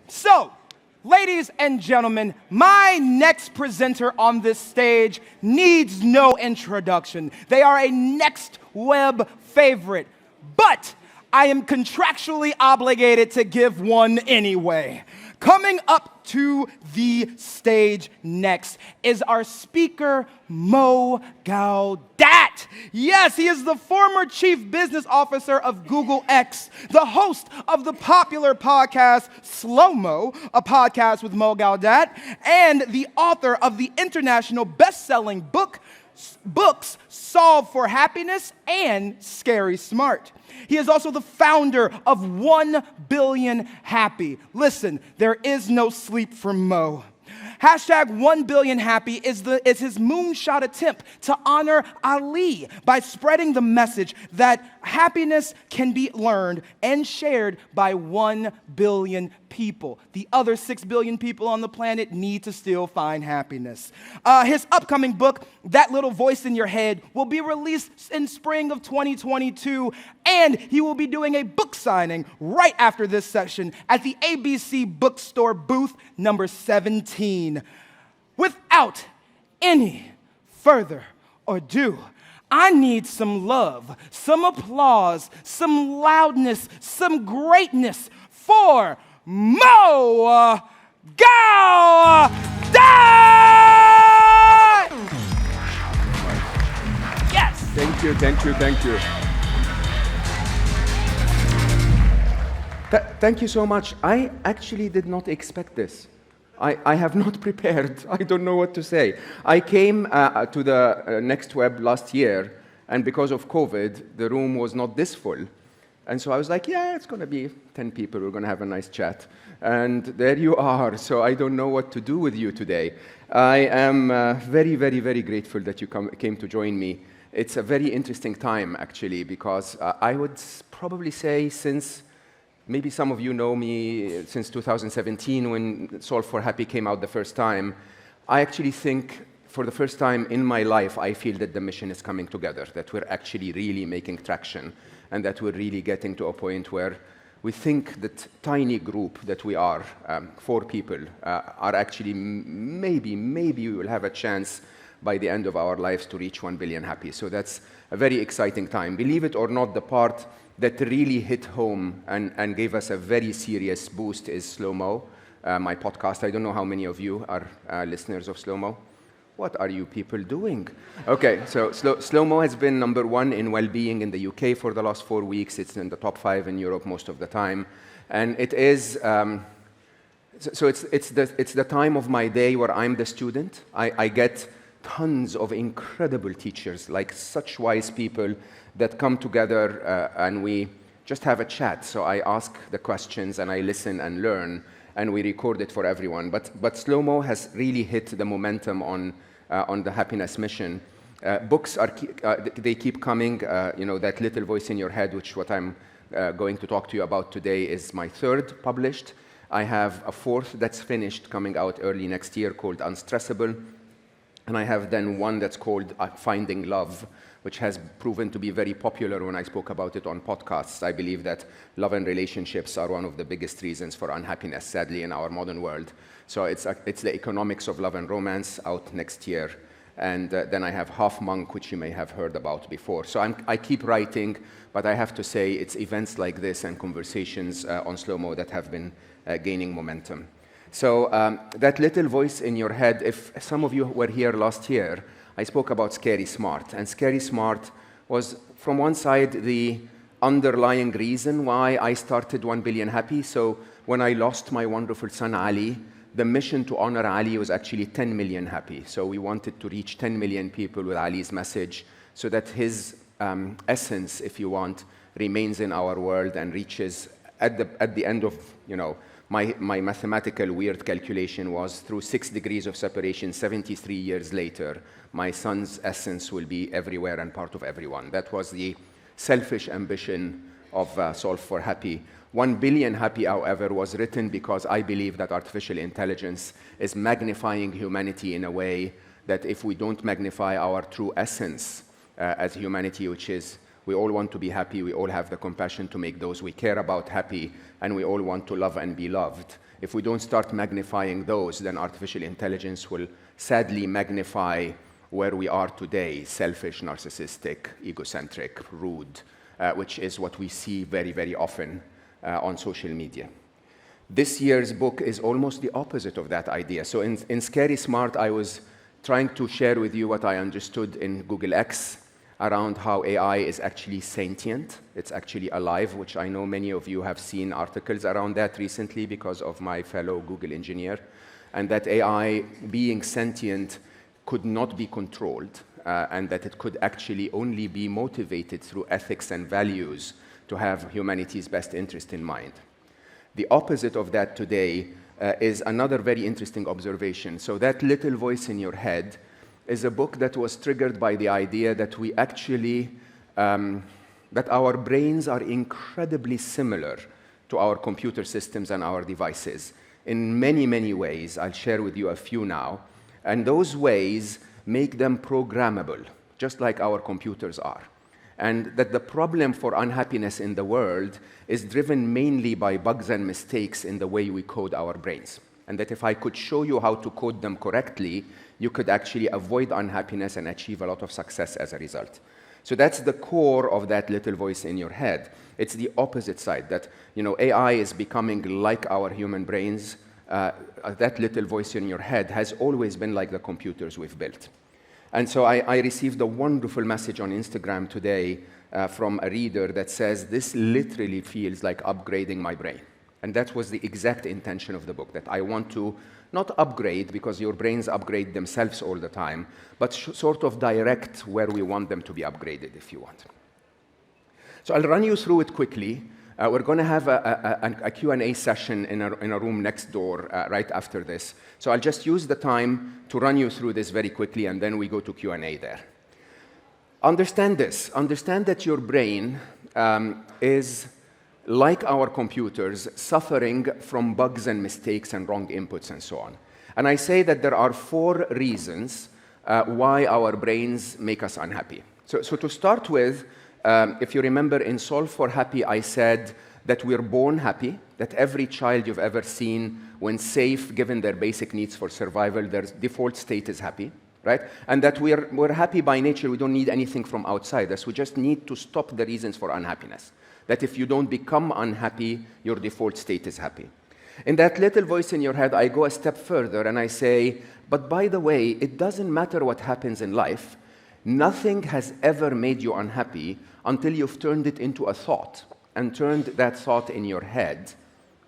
So, ladies and gentlemen, my next presenter on this stage needs no introduction. They are a next web favorite, but I am contractually obligated to give one anyway. Coming up to the stage next is our speaker, Mo Gawdat. Yes, he is the former chief business officer of Google X, the host of the popular podcast Slow Mo, a podcast with Mo Gawdat, and the author of the international best-selling books Solve for Happiness and Scary Smart. He is also the founder of 1 Billion Happy. Listen, there is no sleep for Mo. Hashtag 1 Billion Happy is his moonshot attempt to honor Ali by spreading the message that happiness can be learned and shared by 1 billion people. The other 6 billion people on the planet need to still find happiness. His upcoming book, That Little Voice in Your Head, will be released in spring of 2022, and he will be doing a book signing right after this session at the ABC Bookstore booth number 17. Without any further ado, I need some love, some applause, some loudness, some greatness for Mo Gawdat! Yes! Thank you. Thank you so much. I actually did not expect this. I have not prepared. I don't know what to say. I came to the Next Web last year, and because of COVID, the room was not this full. And so I was like, yeah, it's going to be 10 people. We're going to have a nice chat. And there you are. So I don't know what to do with you today. I am very, very, very grateful that you came to join me. It's a very interesting time, actually, because I would probably say since maybe some of you know me since 2017 when Solve for Happy came out the first time. I actually think for the first time in my life, I feel that the mission is coming together, that we're actually really making traction, and that we're really getting to a point where we think that tiny group that we are, 4 people, are actually maybe we will have a chance by the end of our lives to reach 1 billion happy. So that's a very exciting time. Believe it or not, the part that really hit home and gave us a very serious boost is Slow Mo, my podcast. I don't know how many of you are listeners of Slow Mo. What are you people doing? Okay, so Slow Mo has been number 1 in well-being in the UK for the last 4 weeks. It's in the top 5 in Europe most of the time. And it is, it's the time of my day where I'm the student. I get tons of incredible teachers, like such wise people that come together and we just have a chat. So I ask the questions and I listen and learn, and we record it for everyone. But Slow Mo has really hit the momentum on the happiness mission. Books they keep coming. That Little Voice in Your Head, which what I'm going to talk to you about today, is my 3rd published. I have a 4th that's finished coming out early next year called Unstressable. And I have then one that's called Finding Love, which has proven to be very popular when I spoke about it on podcasts. I believe that love and relationships are one of the biggest reasons for unhappiness, sadly, in our modern world. So it's the economics of love and romance, out next year. And then I have Half Monk, which you may have heard about before. So I keep writing, but I have to say it's events like this and conversations on Slow Mo that have been gaining momentum. So that little voice in your head, if some of you were here last year, I spoke about Scary Smart. And Scary Smart was, from one side, the underlying reason why I started 1 Billion Happy. So when I lost my wonderful son, Ali, the mission to honor Ali was actually 10 million happy. So we wanted to reach 10 million people with Ali's message so that his essence, if you want, remains in our world and reaches at the end of, my mathematical weird calculation was through 6 degrees of separation, 73 years later, my son's essence will be everywhere and part of everyone. That was the selfish ambition of Solve for Happy. 1 Billion Happy, however, was written because I believe that artificial intelligence is magnifying humanity in a way that if we don't magnify our true essence as humanity, which is We all want to be happy. We all have the compassion to make those we care about happy, and we all want to love and be loved. If we don't start magnifying those, then artificial intelligence will sadly magnify where we are today: selfish, narcissistic, egocentric, rude, which is what we see very, very often on social media. This year's book is almost the opposite of that idea. So in Scary Smart, I was trying to share with you what I understood in Google X around how AI is actually sentient. It's actually alive, which I know many of you have seen articles around that recently because of my fellow Google engineer, and that AI, being sentient, could not be controlled, and that it could actually only be motivated through ethics and values to have humanity's best interest in mind. The opposite of that today is another very interesting observation. So that little voice in your head is a book that was triggered by the idea that we actually, that our brains are incredibly similar to our computer systems and our devices in many, many ways. I'll share with you a few now. And those ways make them programmable, just like our computers are. And that the problem for unhappiness in the world is driven mainly by bugs and mistakes in the way we code our brains. And that if I could show you how to code them correctly, you could actually avoid unhappiness and achieve a lot of success as a result. So that's the core of that little voice in your head. It's the opposite side, that AI is becoming like our human brains. That little voice in your head has always been like the computers we've built. And so I received a wonderful message on Instagram today from a reader that says, this literally feels like upgrading my brain. And that was the exact intention of the book, that I want to not upgrade, because your brains upgrade themselves all the time, but sort of direct where we want them to be upgraded, if you want. So I'll run you through it quickly. We're going to have a Q&A session in a room next door right after this. So I'll just use the time to run you through this very quickly, and then we go to Q&A there. Understand this. Understand that your brain is, like our computers, suffering from bugs and mistakes and wrong inputs and so on. And I say that there are 4 reasons why our brains make us unhappy. So to start with, if you remember in Solve for Happy, I said that we're born happy, that every child you've ever seen, when safe, given their basic needs for survival, their default state is happy, right? And that we're happy by nature. We don't need anything from outside us. We just need to stop the reasons for unhappiness. That if you don't become unhappy, your default state is happy. In that little voice in your head, I go a step further and I say, but by the way, it doesn't matter what happens in life. Nothing has ever made you unhappy until you've turned it into a thought and turned that thought in your head.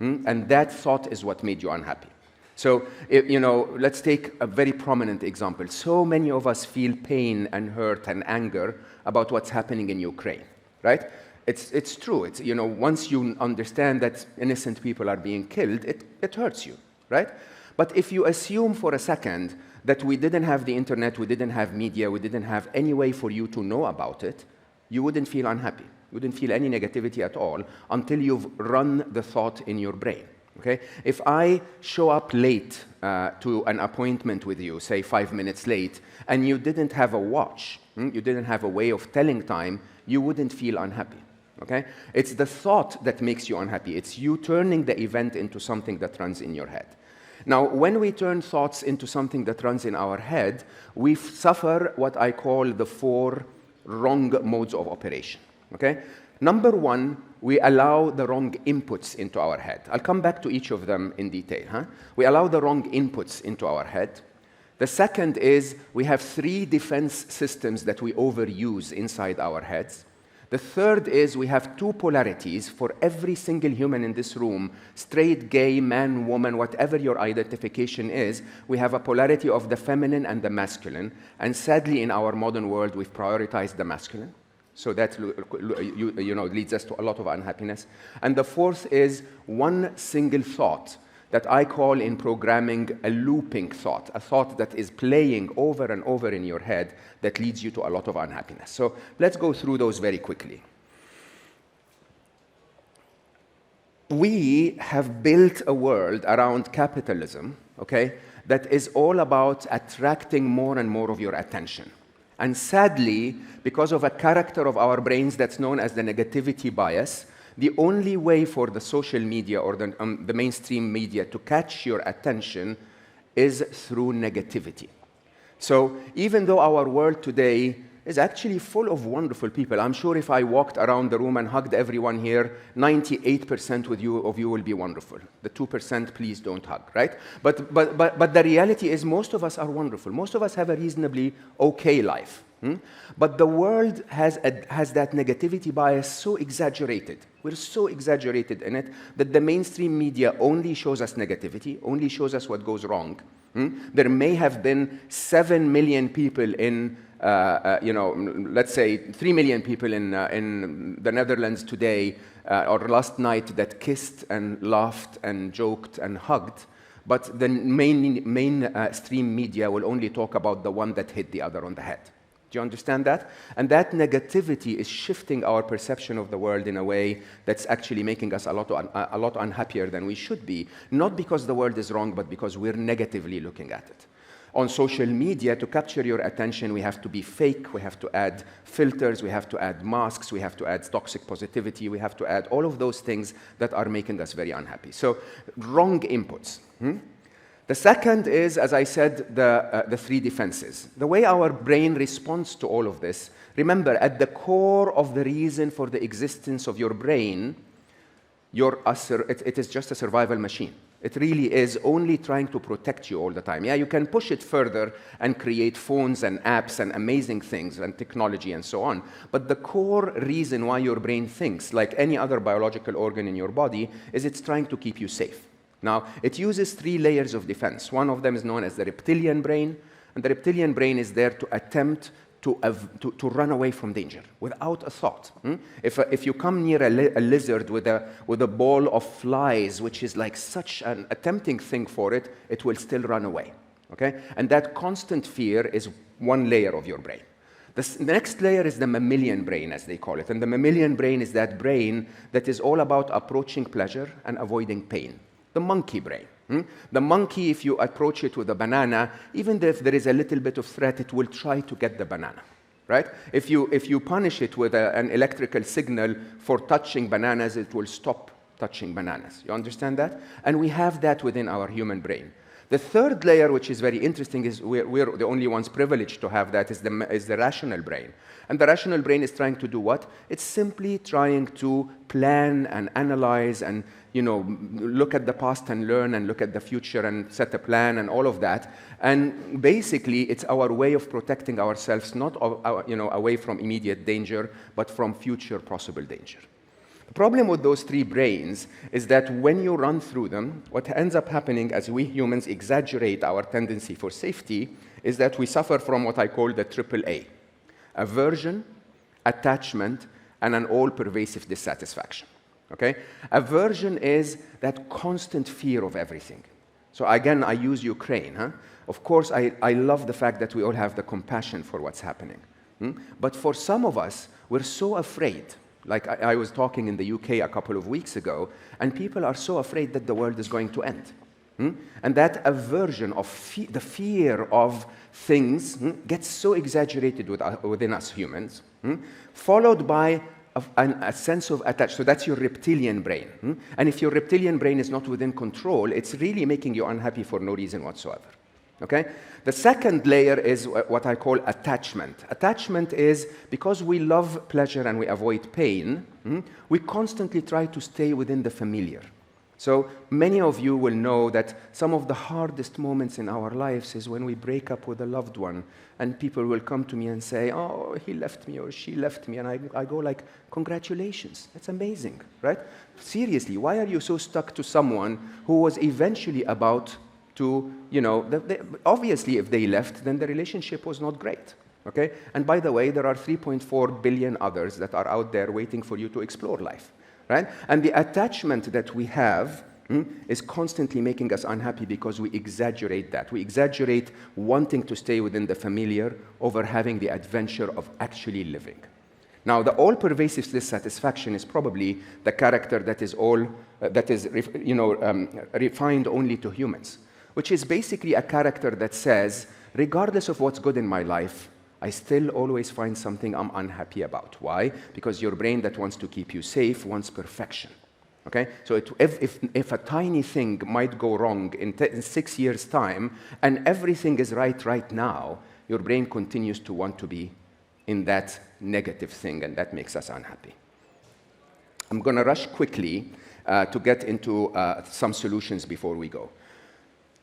And that thought is what made you unhappy. So, let's take a very prominent example. So many of us feel pain and hurt and anger about what's happening in Ukraine, right? It's true. It's, once you understand that innocent people are being killed, it hurts you, right? But if you assume for a second that we didn't have the internet, we didn't have media, we didn't have any way for you to know about it, you wouldn't feel unhappy. You wouldn't feel any negativity at all until you've run the thought in your brain. Okay? If I show up late to an appointment with you, say 5 minutes late, and you didn't have a watch, you didn't have a way of telling time, you wouldn't feel unhappy. Okay? It's the thought that makes you unhappy. It's you turning the event into something that runs in your head. Now, when we turn thoughts into something that runs in our head, we suffer what I call the 4 wrong modes of operation. Okay? Number 1, we allow the wrong inputs into our head. I'll come back to each of them in detail. We allow the wrong inputs into our head. The second is we have 3 defense systems that we overuse inside our heads. The third is we have 2 polarities for every single human in this room, straight, gay, man, woman, whatever your identification is. We have a polarity of the feminine and the masculine. And sadly, in our modern world, we've prioritized the masculine. So that leads us to a lot of unhappiness. And the fourth is one single thought that I call in programming a looping thought, a thought that is playing over and over in your head that leads you to a lot of unhappiness. So let's go through those very quickly. We have built a world around capitalism, okay, that is all about attracting more and more of your attention. And sadly, because of a character of our brains that's known as the negativity bias, the only way for the social media or the mainstream media to catch your attention is through negativity. So even though our world today is actually full of wonderful people, I'm sure if I walked around the room and hugged everyone here, 98% of you will be wonderful. The 2%, please don't hug, right? But the reality is most of us are wonderful. Most of us have a reasonably okay life. But the world has that negativity bias so exaggerated. We're so exaggerated in it that the mainstream media only shows us negativity, only shows us what goes wrong. There may have been 7 million people in, let's say 3 million people in the Netherlands today or last night that kissed and laughed and joked and hugged. But the mainstream media will only talk about the one that hit the other on the head. Do you understand that? And that negativity is shifting our perception of the world in a way that's actually making us a lot unhappier than we should be, not because the world is wrong, but because we're negatively looking at it. On social media, to capture your attention, we have to be fake, we have to add filters, we have to add masks, we have to add toxic positivity, we have to add all of those things that are making us very unhappy. So, wrong inputs. The second is, as I said, the three defenses. The way our brain responds to all of this, remember, at the core of the reason for the existence of your brain, it is just a survival machine. It really is only trying to protect you all the time. Yeah, you can push it further and create phones and apps and amazing things and technology and so on. But the core reason why your brain thinks, like any other biological organ in your body, is it's trying to keep you safe. Now, it uses 3 layers of defense. One of them is known as the reptilian brain, and the reptilian brain is there to attempt to run away from danger without a thought. If you come near a lizard with a ball of flies, which is like such an tempting thing for it, it will still run away. Okay? And that constant fear is one layer of your brain. The next layer is the mammalian brain, as they call it. And the mammalian brain is that brain that is all about approaching pleasure and avoiding pain. The monkey brain. The monkey, if you approach it with a banana, even if there is a little bit of threat, it will try to get the banana, right? If you punish it with an electrical signal for touching bananas, it will stop touching bananas. You understand that? And we have that within our human brain. The third layer, which is very interesting, is we're the only ones privileged to have that, is the rational brain. And the rational brain is trying to do what? It's simply trying to plan and analyze and look at the past and learn and look at the future and set a plan and all of that. And basically, it's our way of protecting ourselves, not away from immediate danger, but from future possible danger. The problem with those 3 brains is that when you run through them, what ends up happening as we humans exaggerate our tendency for safety is that we suffer from what I call the AAA: aversion, attachment, and an all-pervasive dissatisfaction. Okay? Aversion is that constant fear of everything. So again, I use Ukraine. Of course, I love the fact that we all have the compassion for what's happening. But for some of us, we're so afraid. Like I was talking in the UK a couple of weeks ago, and people are so afraid that the world is going to end. And that aversion of the fear of things gets so exaggerated within us humans, followed by a sense of attachment. So that's your reptilian brain. And if your reptilian brain is not within control, it's really making you unhappy for no reason whatsoever. Okay? The second layer is what I call attachment. Attachment is because we love pleasure and we avoid pain, we constantly try to stay within the familiar. So many of you will know that some of the hardest moments in our lives is when we break up with a loved one and people will come to me and say, oh, he left me or she left me. And I go like, congratulations, that's amazing, right? Seriously, why are you so stuck to someone who was eventually about to, obviously if they left, then the relationship was not great, okay? And by the way, there are 3.4 billion others that are out there waiting for you to explore life. Right? And the attachment that we have is constantly making us unhappy because we exaggerate that. We exaggerate wanting to stay within the familiar over having the adventure of actually living. Now, the all-pervasive dissatisfaction is probably the character that is refined only to humans, which is basically a character that says, regardless of what's good in my life, I still always find something I'm unhappy about. Why? Because your brain that wants to keep you safe wants perfection. Okay? So if a tiny thing might go wrong in 6 years' time, and everything is right now, your brain continues to want to be in that negative thing, and that makes us unhappy. I'm going to rush quickly to get into some solutions before we go.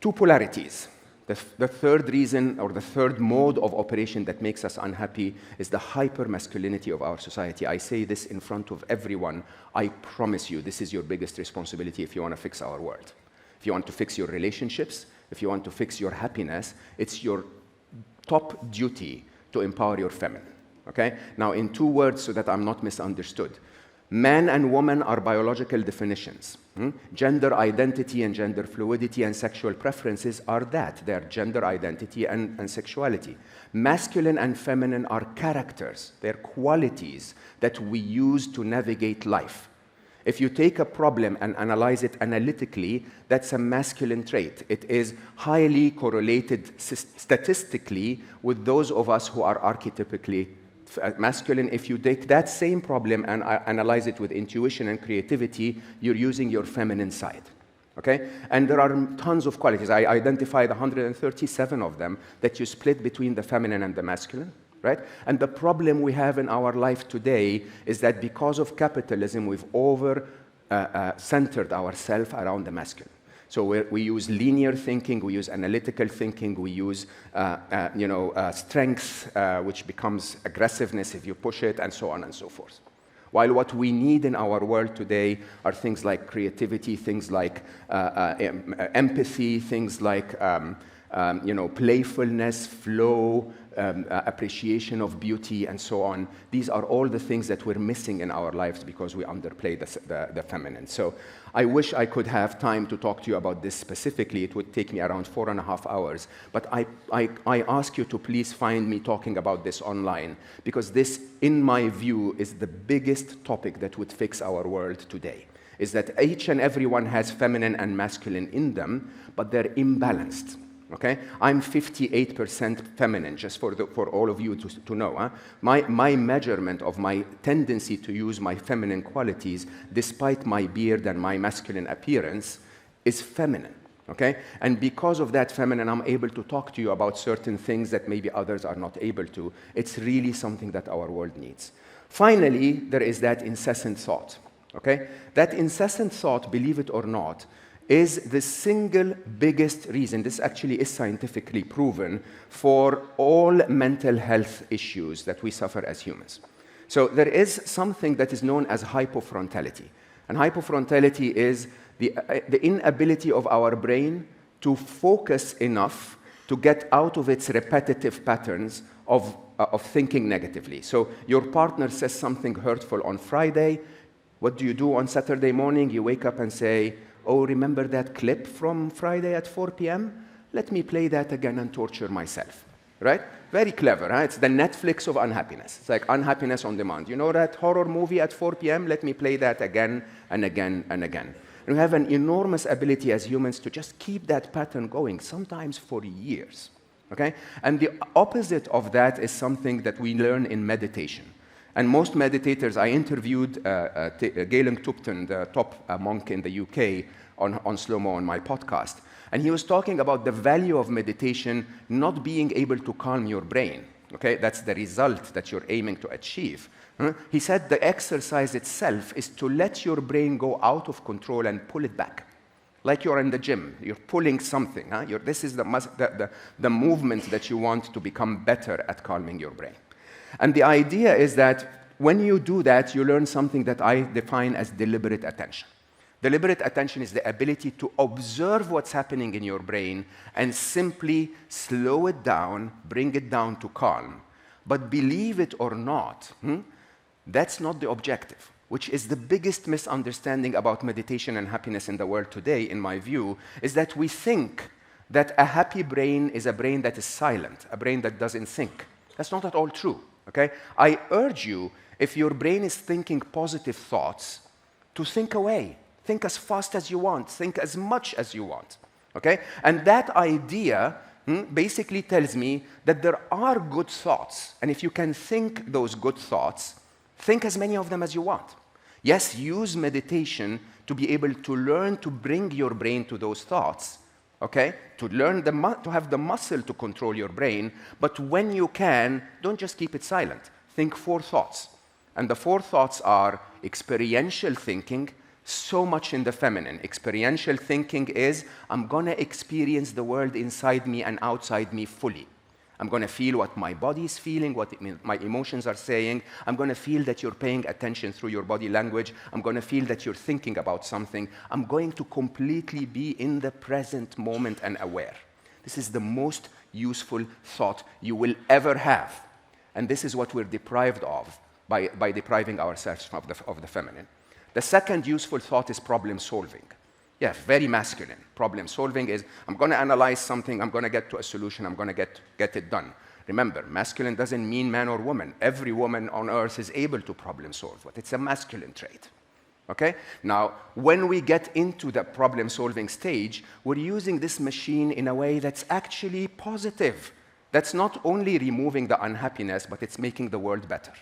Two polarities. The third reason, or the third mode of operation that makes us unhappy is the hyper-masculinity of our society. I say this in front of everyone. I promise you, this is your biggest responsibility if you want to fix our world. If you want to fix your relationships, if you want to fix your happiness, it's your top duty to empower your feminine. Okay? Now, in 2 words so that I'm not misunderstood. Man and woman are biological definitions. Gender identity and gender fluidity and sexual preferences are that. They are gender identity and sexuality. Masculine and feminine are characters. They're qualities that we use to navigate life. If you take a problem and analyze it analytically, that's a masculine trait. It is highly correlated statistically with those of us who are archetypically masculine. If you take that same problem and analyze it with intuition and creativity, you're using your feminine side. Okay? And there are tons of qualities. I identified 137 of them that you split between the feminine and the masculine. Right? And the problem we have in our life today is that because of capitalism, we've centered ourselves around the masculine. So we use linear thinking, we use analytical thinking, we use strength, which becomes aggressiveness if you push it, and so on and so forth. While what we need in our world today are things like creativity, things like empathy, things like playfulness, flow, appreciation of beauty, and so on. These are all the things that we're missing in our lives because we underplay the feminine. So I wish I could have time to talk to you about this specifically. It would take me around 4.5 hours. But I ask you to please find me talking about this online, because this, in my view, is the biggest topic that would fix our world today, is that each and everyone has feminine and masculine in them, but they're imbalanced. Okay, I'm 58% feminine, just for all of you to know. Huh? My measurement of my tendency to use my feminine qualities, despite my beard and my masculine appearance, is feminine. Okay, and because of that feminine, I'm able to talk to you about certain things that maybe others are not able to. It's really something that our world needs. Finally, there is that incessant thought. Okay, that incessant thought, believe it or not, is the single biggest reason, this actually is scientifically proven, for all mental health issues that we suffer as humans. So there is something that is known as hypofrontality. And hypofrontality is the inability of our brain to focus enough to get out of its repetitive patterns of thinking negatively. So your partner says something hurtful on Friday. What do you do on Saturday morning? You wake up and say, oh, remember that clip from Friday at 4 p.m.? Let me play that again and torture myself, right? Very clever, huh? It's the Netflix of unhappiness. It's like unhappiness on demand. You know that horror movie at 4 p.m.? Let me play that again and again and again. And we have an enormous ability as humans to just keep that pattern going, sometimes for years, okay? And the opposite of that is something that we learn in meditation. And most meditators, I interviewed Galen Tupton, the top monk in the UK, on Slow-Mo on my podcast. And he was talking about the value of meditation not being able to calm your brain. Okay, that's the result that you're aiming to achieve. He said the exercise itself is to let your brain go out of control and pull it back. Like you're in the gym, you're pulling something. This is the movement that you want to become better at calming your brain. And the idea is that when you do that, you learn something that I define as deliberate attention. Deliberate attention is the ability to observe what's happening in your brain and simply slow it down, bring it down to calm. But believe it or not, that's not the objective, which is the biggest misunderstanding about meditation and happiness in the world today, in my view, is that we think that a happy brain is a brain that is silent, a brain that doesn't think. That's not at all true. Okay? I urge you, if your brain is thinking positive thoughts, to think away. Think as fast as you want. Think as much as you want. Okay? And that idea basically tells me that there are good thoughts. And if you can think those good thoughts, think as many of them as you want. Yes, use meditation to be able to learn to bring your brain to those thoughts, okay? To learn to have the muscle to control your brain. But when you can, don't just keep it silent. Think 4 thoughts. And the 4 thoughts are experiential thinking, so much in the feminine. Experiential thinking is, I'm going to experience the world inside me and outside me fully. I'm going to feel what my body is feeling, what my emotions are saying. I'm going to feel that you're paying attention through your body language. I'm going to feel that you're thinking about something. I'm going to completely be in the present moment and aware. This is the most useful thought you will ever have. And this is what we're deprived of by depriving ourselves of the feminine. The second useful thought is problem solving. Yeah, very masculine. Problem solving is, I'm going to analyze something, I'm going to get to a solution, I'm going to get it done. Remember, masculine doesn't mean man or woman. Every woman on earth is able to problem solve, but it's a masculine trait. Okay? Now, when we get into the problem solving stage, we're using this machine in a way that's actually positive. That's not only removing the unhappiness, but it's making the world better.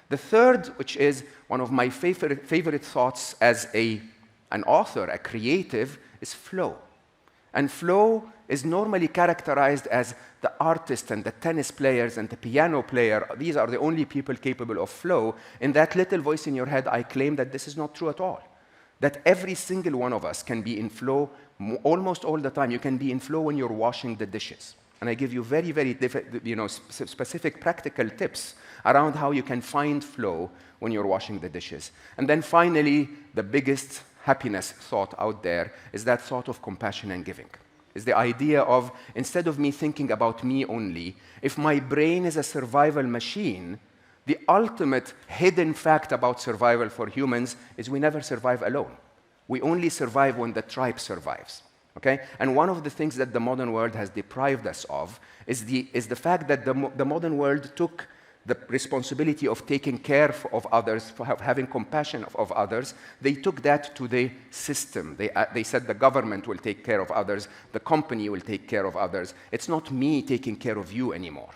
The third, which is one of my favorite thoughts as an author, a creative, is flow. And flow is normally characterized as the artist and the tennis players and the piano player. These are the only people capable of flow. In that little voice in your head, I claim that this is not true at all. That every single one of us can be in flow almost all the time. You can be in flow when you're washing the dishes. And I give you very, very specific practical tips around how you can find flow when you're washing the dishes. And then finally, the biggest happiness thought out there is that thought of compassion and giving. Is the idea of, instead of me thinking about me only, if my brain is a survival machine, the ultimate hidden fact about survival for humans is we never survive alone. We only survive when the tribe survives. Okay? And one of the things that the modern world has deprived us of is the fact that the modern world took the responsibility of taking care of others, for having compassion of others. They took that to the system. They said the government will take care of others, the company will take care of others. It's not me taking care of you anymore.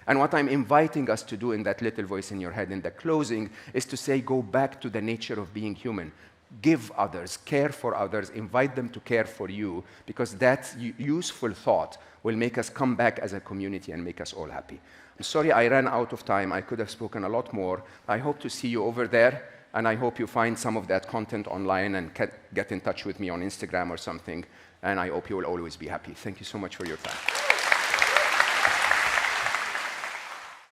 And what I'm inviting us to do in that little voice in your head in the closing is to say, go back to the nature of being human. Give others, care for others, invite them to care for you, because that useful thought will make us come back as a community and make us all happy. I'm sorry I ran out of time. I could have spoken a lot more. I hope to see you over there, and I hope you find some of that content online and get in touch with me on Instagram or something, and I hope you will always be happy. Thank you so much for your time.